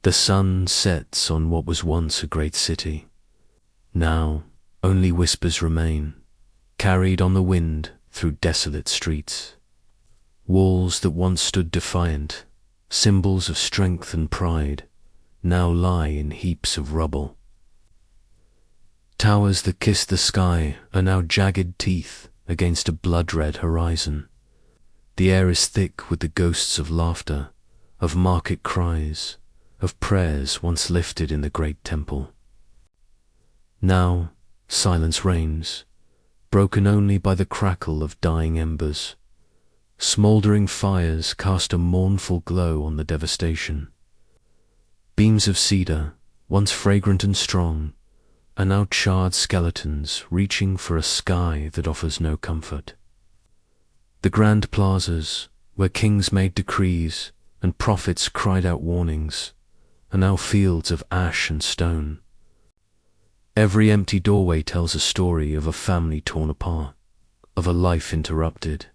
The sun sets on what was once a great city. Now only whispers remain, carried on the wind through desolate streets. Walls that once stood defiant, symbols of strength and pride, now lie in heaps of rubble. Towers that kissed the sky are now jagged teeth against a blood-red horizon. The air is thick with the ghosts of laughter, of market cries, of prayers once lifted in the great temple. Now silence reigns, broken only by the crackle of dying embers. Smouldering fires cast a mournful glow on the devastation. Beams of cedar, once fragrant and strong, are now charred skeletons reaching for a sky that offers no comfort. The grand plazas, where kings made decrees and prophets cried out warnings, are now fields of ash and stone. Every empty doorway tells a story of a family torn apart, of a life interrupted.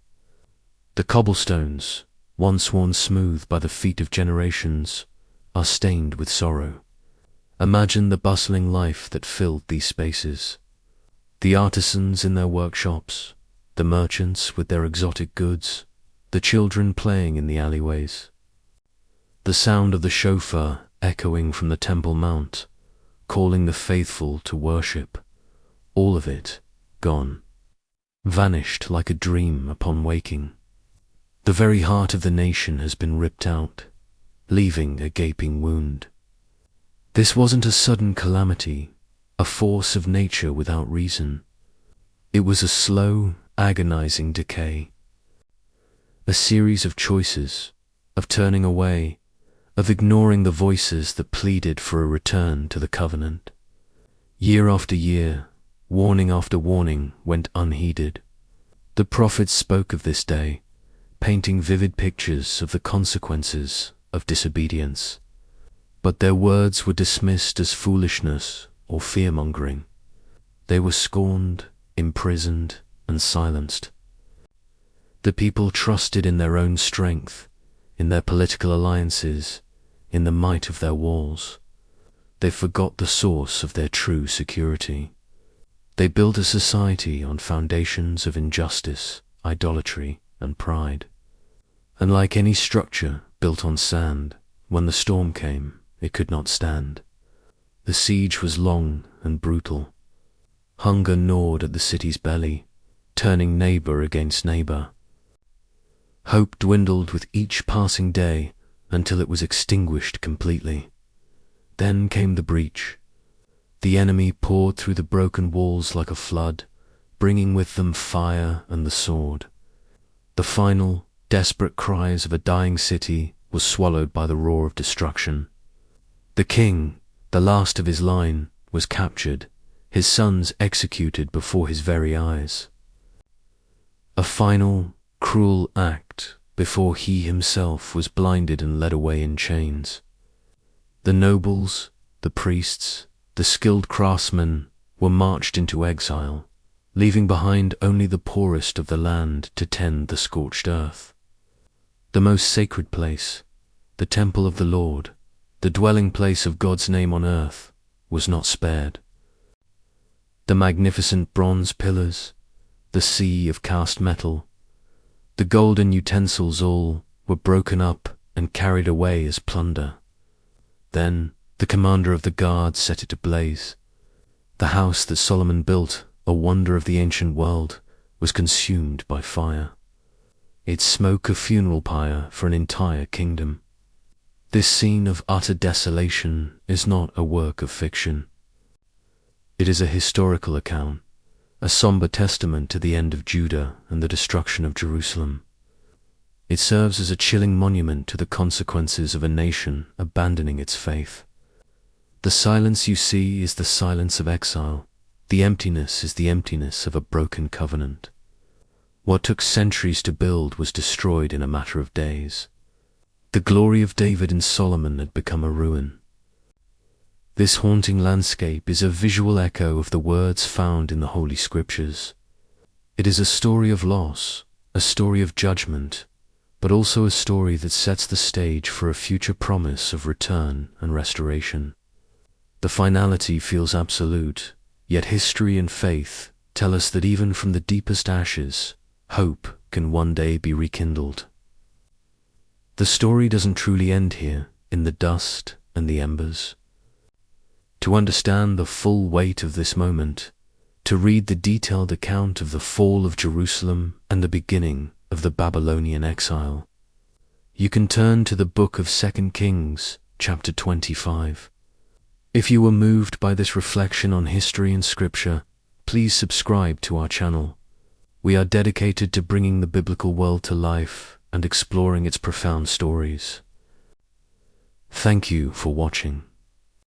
The cobblestones, once worn smooth by the feet of generations, are stained with sorrow. Imagine the bustling life that filled these spaces. The artisans in their workshops, the merchants with their exotic goods, the children playing in the alleyways. The sound of the shofar echoing from the Temple Mount, calling the faithful to worship, all of it gone, vanished like a dream upon waking. The very heart of the nation has been ripped out, leaving a gaping wound. This wasn't a sudden calamity, a force of nature without reason. It was a slow, agonizing decay. A series of choices, of turning away, of ignoring the voices that pleaded for a return to the covenant. Year after year, warning after warning went unheeded. The prophets spoke of this day, painting vivid pictures of the consequences of disobedience. But their words were dismissed as foolishness or fear-mongering. They were scorned, imprisoned, and silenced. The people trusted in their own strength, in their political alliances, in the might of their walls. They forgot the source of their true security. They built a society on foundations of injustice, idolatry, and pride. And like any structure built on sand, when the storm came, it could not stand. The siege was long and brutal. Hunger gnawed at the city's belly, turning neighbor against neighbor. Hope dwindled with each passing day until it was extinguished completely. Then came the breach. The enemy poured through the broken walls like a flood, bringing with them fire and the sword. The final, desperate cries of a dying city was swallowed by the roar of destruction. The king, the last of his line, was captured, his sons executed before his very eyes. A final, cruel act before he himself was blinded and led away in chains. The nobles, the priests, the skilled craftsmen were marched into exile, leaving behind only the poorest of the land to tend the scorched earth. The most sacred place, the temple of the Lord, the dwelling place of God's name on earth, was not spared. The magnificent bronze pillars, the sea of cast metal, the golden utensils all were broken up and carried away as plunder. Then the commander of the guard set it ablaze. The house that Solomon built, a wonder of the ancient world, was consumed by fire. Its smoke a funeral pyre for an entire kingdom. This scene of utter desolation is not a work of fiction. It is a historical account, a somber testament to the end of Judah and the destruction of Jerusalem. It serves as a chilling monument to the consequences of a nation abandoning its faith. The silence you see is the silence of exile. The emptiness is the emptiness of a broken covenant. What took centuries to build was destroyed in a matter of days. The glory of David and Solomon had become a ruin. This haunting landscape is a visual echo of the words found in the Holy Scriptures. It is a story of loss, a story of judgment, but also a story that sets the stage for a future promise of return and restoration. The finality feels absolute, yet history and faith tell us that even from the deepest ashes, hope can one day be rekindled. The story doesn't truly end here, in the dust and the embers. To understand the full weight of this moment, to read the detailed account of the fall of Jerusalem and the beginning of the Babylonian exile, you can turn to the book of 2 Kings, chapter 25. If you were moved by this reflection on history and scripture, please subscribe to our channel. We are dedicated to bringing the biblical world to life and exploring its profound stories. Thank you for watching.